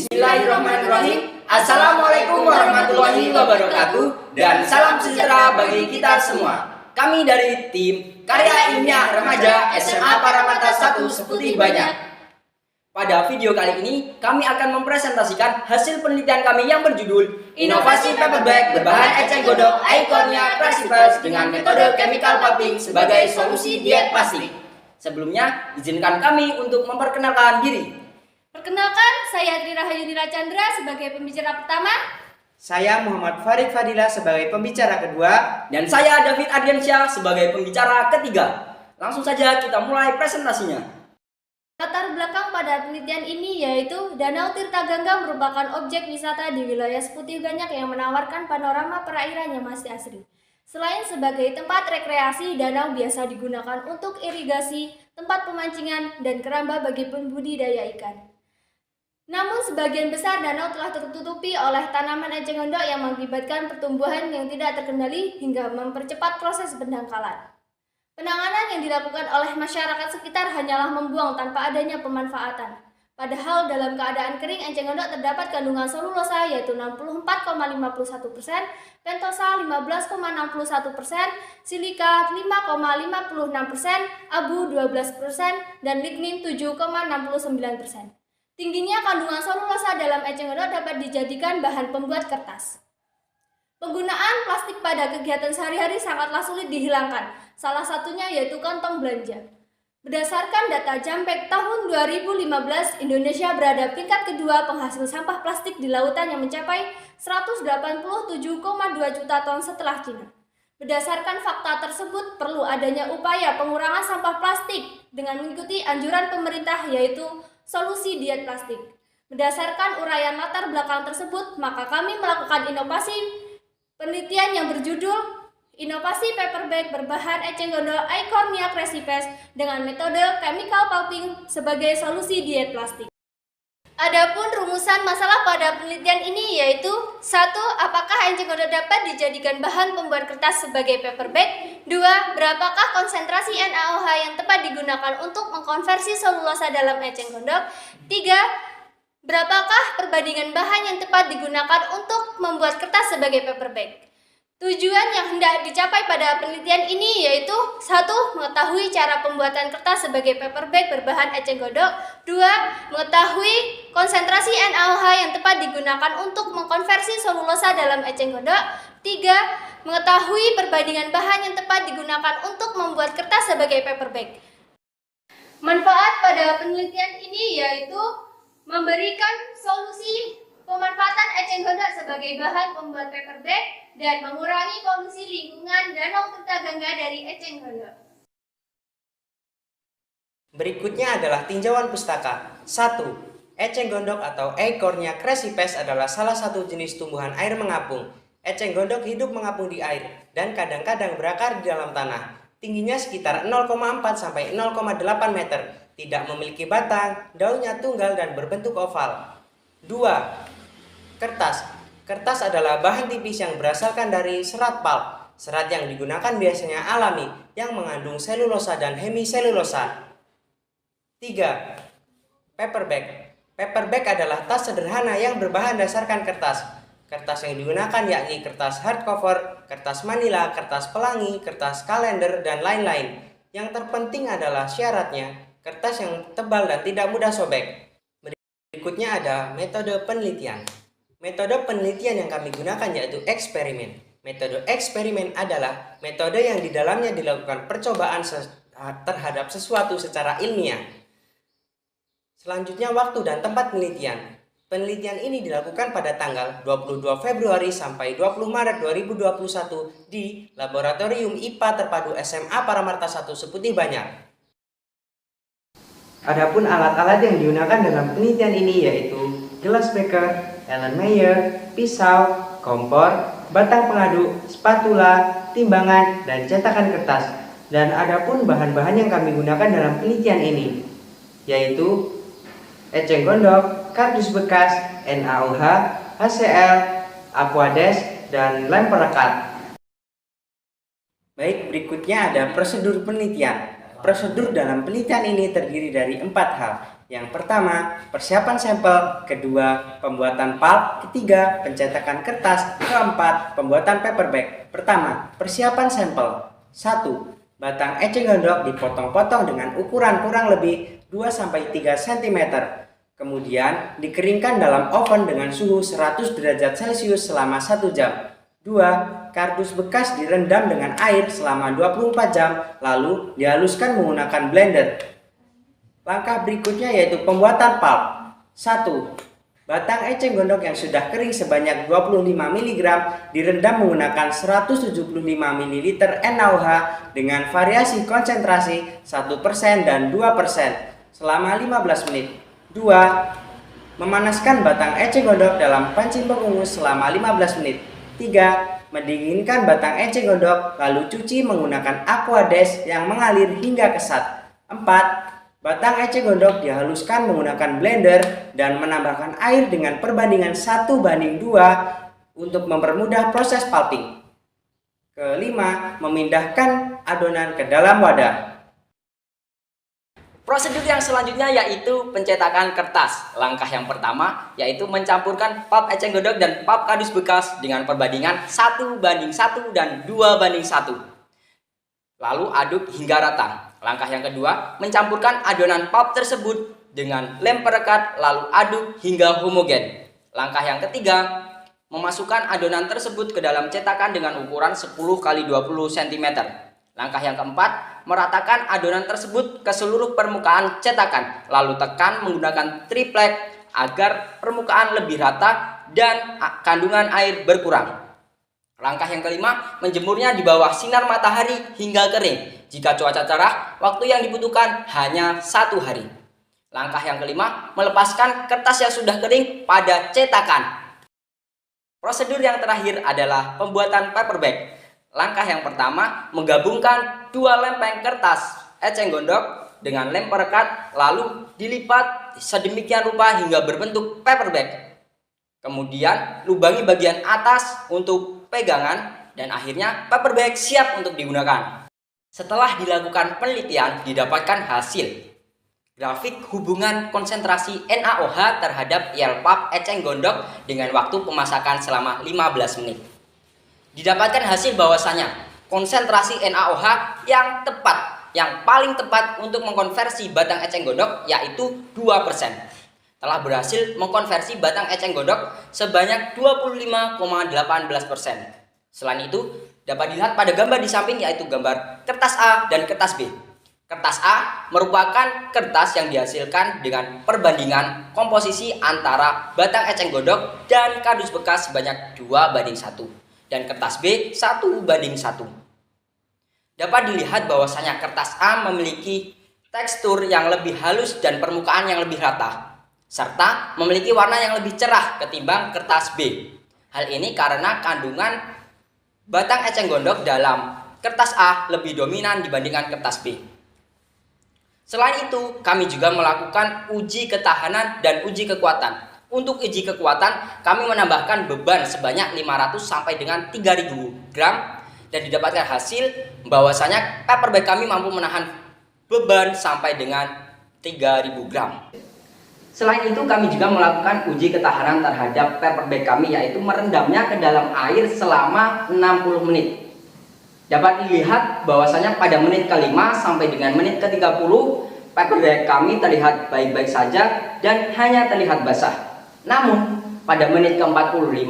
Bismillahirrahmanirrahim. Assalamualaikum warahmatullahi wabarakatuh. Dan salam sejahtera bagi kita semua. Kami dari tim Karya Ilmiah Remaja SMA Paramata 1 Seputih Banyak. Pada video kali ini, kami akan mempresentasikan hasil penelitian kami yang berjudul Inovasi paper bag berbahan eceng gondok Aikornia crassipes dengan metode chemical pulping sebagai solusi diet plastik. Sebelumnya, izinkan kami untuk memperkenalkan diri. Perkenalkan, saya Tri Rahayunira Chandra sebagai pembicara pertama. Saya Muhammad Farid Fadila sebagai pembicara kedua. Dan saya David Ardiansyah sebagai pembicara ketiga. Langsung saja kita mulai presentasinya. Latar belakang pada penelitian ini yaitu Danau Tirtagangga merupakan objek wisata di wilayah Seputih Banyak yang menawarkan panorama perairan yang masih asri. Selain sebagai tempat rekreasi, danau biasa digunakan untuk irigasi, tempat pemancingan, dan keramba bagi pembudidaya ikan. Namun sebagian besar danau telah tertutupi oleh tanaman eceng gondok yang mengakibatkan pertumbuhan yang tidak terkendali hingga mempercepat proses pendangkalan. Penanganan yang dilakukan oleh masyarakat sekitar hanyalah membuang tanpa adanya pemanfaatan. Padahal dalam keadaan kering eceng gondok terdapat kandungan selulosa yaitu 64,51%, pentosa 15,61%, silika 5,56%, abu 12%, dan lignin 7,69%. Tingginya kandungan selulosa dalam eceng gondok dapat dijadikan bahan pembuat kertas. Penggunaan plastik pada kegiatan sehari-hari sangatlah sulit dihilangkan. Salah satunya yaitu kantong belanja. Berdasarkan data Jampek tahun 2015, Indonesia berada peringkat kedua penghasil sampah plastik di lautan yang mencapai 187,2 juta ton setelah Cina. Berdasarkan fakta tersebut, perlu adanya upaya pengurangan sampah plastik dengan mengikuti anjuran pemerintah yaitu solusi diet plastik. Berdasarkan uraian latar belakang tersebut, maka kami melakukan inovasi penelitian yang berjudul Inovasi paper bag berbahan eceng gondok Aikornia crassipes dengan metode chemical pulping sebagai solusi diet plastik. Adapun rumusan masalah pada penelitian ini yaitu 1. Apakah eceng gondok dapat dijadikan bahan pembuat kertas sebagai paper bag? 2. Berapakah konsentrasi NaOH yang tepat digunakan untuk mengkonversi selulosa dalam eceng gondok? 3. Berapakah perbandingan bahan yang tepat digunakan untuk membuat kertas sebagai paper bag? Tujuan yang hendak dicapai pada penelitian ini yaitu 1. Mengetahui cara pembuatan kertas sebagai paper bag berbahan eceng gondok. 2. Mengetahui konsentrasi NaOH yang tepat digunakan untuk mengkonversi selulosa dalam eceng gondok. 3. Mengetahui perbandingan bahan yang tepat digunakan untuk membuat kertas sebagai paper bag. Manfaat pada penelitian ini yaitu memberikan solusi pemanfaatan eceng gondok sebagai bahan pembuat paper bag dan mengurangi polusi lingkungan Danau Tirtagangga dari eceng gondok. Berikutnya adalah tinjauan pustaka. 1. Eceng gondok atau Aikornia crassipes adalah salah satu jenis tumbuhan air mengapung. Eceng gondok hidup mengapung di air dan kadang-kadang berakar di dalam tanah. Tingginya sekitar 0,4 sampai 0,8 meter. Tidak memiliki batang, daunnya tunggal dan berbentuk oval. 2. Kertas. Kertas adalah bahan tipis yang berasalkan dari serat pulp. Serat yang digunakan biasanya alami, yang mengandung selulosa dan hemiselulosa. 3. Paper bag. Paper bag adalah tas sederhana yang berbahan dasarkan kertas. Kertas yang digunakan yakni kertas hardcover, kertas manila, kertas pelangi, kertas kalender, dan lain-lain. Yang terpenting adalah syaratnya, kertas yang tebal dan tidak mudah sobek. Berikutnya ada metode penelitian. Metode penelitian yang kami gunakan yaitu eksperimen. Metode eksperimen adalah metode yang di dalamnya dilakukan percobaan terhadap sesuatu secara ilmiah. Selanjutnya waktu dan tempat penelitian. Penelitian ini dilakukan pada tanggal 22 Februari sampai 20 Maret 2021 di Laboratorium IPA Terpadu SMA Paramata 1 Seputih Banyak. Adapun alat-alat yang digunakan dalam penelitian ini yaitu gelas beker, Erlenmeyer, pisau, kompor, batang pengaduk, spatula, timbangan, dan cetakan kertas. Dan adapun bahan-bahan yang kami gunakan dalam penelitian ini yaitu eceng gondok, kardus bekas, NaOH, HCl, Aquades, dan lem perekat. Baik, berikutnya ada prosedur penelitian. Prosedur dalam penelitian ini terdiri dari 4 hal. Yang pertama, persiapan sampel. Kedua, pembuatan pulp. Ketiga, pencetakan kertas. Keempat, pembuatan paper bag. Pertama, persiapan sampel. 1. Batang eceng gondok dipotong-potong dengan ukuran kurang lebih 2-3 cm. Kemudian dikeringkan dalam oven dengan suhu 100 derajat Celcius selama 1 jam. 2. Kardus bekas direndam dengan air selama 24 jam, lalu dihaluskan menggunakan blender. Langkah berikutnya yaitu pembuatan pulp. 1. Batang eceng gondok yang sudah kering sebanyak 25 mg direndam menggunakan 175 ml NaOH dengan variasi konsentrasi 1% dan 2% selama 15 menit. 2. Memanaskan batang eceng gondok dalam panci pengukus selama 15 menit. 3. Mendinginkan batang eceng gondok lalu cuci menggunakan Aquades yang mengalir hingga kesat. 4. Batang eceng gondok dihaluskan menggunakan blender dan menambahkan air dengan perbandingan 1:2 untuk mempermudah proses pulping. Kelima, memindahkan adonan ke dalam wadah. Prosedur yang selanjutnya yaitu pencetakan kertas. Langkah yang pertama yaitu mencampurkan pulp eceng gondok dan pulp kardus bekas dengan perbandingan 1:1 dan 2:1. Lalu aduk hingga rata. Langkah yang kedua, mencampurkan adonan pulp tersebut dengan lem perekat lalu aduk hingga homogen. Langkah yang ketiga, memasukkan adonan tersebut ke dalam cetakan dengan ukuran 10x20 cm. Langkah yang keempat, meratakan adonan tersebut ke seluruh permukaan cetakan, lalu tekan menggunakan triplek agar permukaan lebih rata dan kandungan air berkurang. Langkah yang kelima, menjemurnya di bawah sinar matahari hingga kering. Jika cuaca cerah, waktu yang dibutuhkan hanya 1 hari. Langkah yang kelima, melepaskan kertas yang sudah kering pada cetakan. Prosedur yang terakhir adalah pembuatan paper bag. Langkah yang pertama, menggabungkan 2 lempeng kertas eceng gondok dengan lem perekat lalu dilipat sedemikian rupa hingga berbentuk paper bag. Kemudian lubangi bagian atas untuk pegangan dan akhirnya paper bag siap untuk digunakan. Setelah dilakukan penelitian, didapatkan hasil grafik hubungan konsentrasi NaOH terhadap IL pulp eceng gondok dengan waktu pemasakan selama 15 menit. Didapatkan hasil bahwasanya konsentrasi NaOH yang paling tepat untuk mengkonversi batang eceng gondok yaitu 2%. Telah berhasil mengkonversi batang eceng gondok sebanyak 25,18%. Selain itu, dapat dilihat pada gambar di samping yaitu gambar kertas A dan kertas B. Kertas A merupakan kertas yang dihasilkan dengan perbandingan komposisi antara batang eceng gondok dan kardus bekas sebanyak 2:1 dan kertas B 1:1. Dapat dilihat bahwasanya kertas A memiliki tekstur yang lebih halus dan permukaan yang lebih rata, serta memiliki warna yang lebih cerah ketimbang kertas B. Hal ini karena kandungan batang eceng gondok dalam kertas A lebih dominan dibandingkan kertas B. Selain itu, kami juga melakukan uji ketahanan dan uji kekuatan. Untuk uji kekuatan, kami menambahkan beban sebanyak 500 sampai dengan 3000 gram dan didapatkan hasil bahwasanya paper bag kami mampu menahan beban sampai dengan 3000 gram. Selain itu, kami juga melakukan uji ketahanan terhadap paper bag kami yaitu merendamnya ke dalam air selama 60 menit. Dapat dilihat bahwasanya pada menit ke-5 sampai dengan menit ke-30 paper bag kami terlihat baik-baik saja dan hanya terlihat basah. Namun pada menit ke-45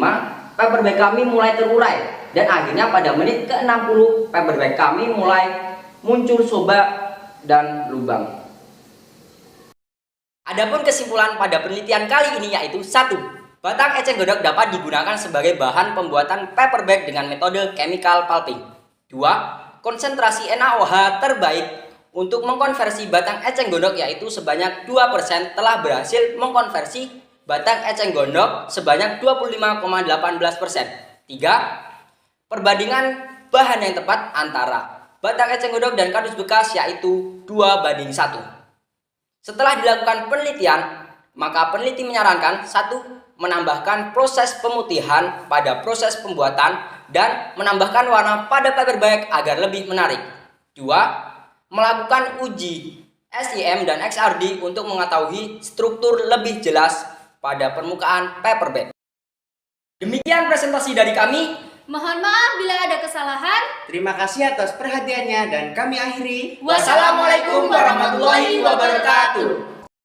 paper bag kami mulai terurai dan akhirnya pada menit ke-60 paper bag kami mulai muncul sobak dan lubang. Adapun kesimpulan pada penelitian kali ini yaitu 1. Batang eceng gondok dapat digunakan sebagai bahan pembuatan paper bag dengan metode chemical pulping. 2. Konsentrasi NaOH terbaik untuk mengkonversi batang eceng gondok yaitu sebanyak 2% telah berhasil mengkonversi batang eceng gondok sebanyak 25,18%. 3. Perbandingan bahan yang tepat antara batang eceng gondok dan kardus bekas yaitu 2:1. Setelah dilakukan penelitian, maka peneliti menyarankan 1. Menambahkan proses pemutihan pada proses pembuatan dan menambahkan warna pada paper bag agar lebih menarik. 2. Melakukan uji SIM, dan XRD untuk mengetahui struktur lebih jelas pada permukaan paper bag. Demikian presentasi dari kami. Mohon maaf bila ada kesalahan. Terima kasih atas perhatiannya dan kami akhiri. Wassalamualaikum warahmatullahi wabarakatuh.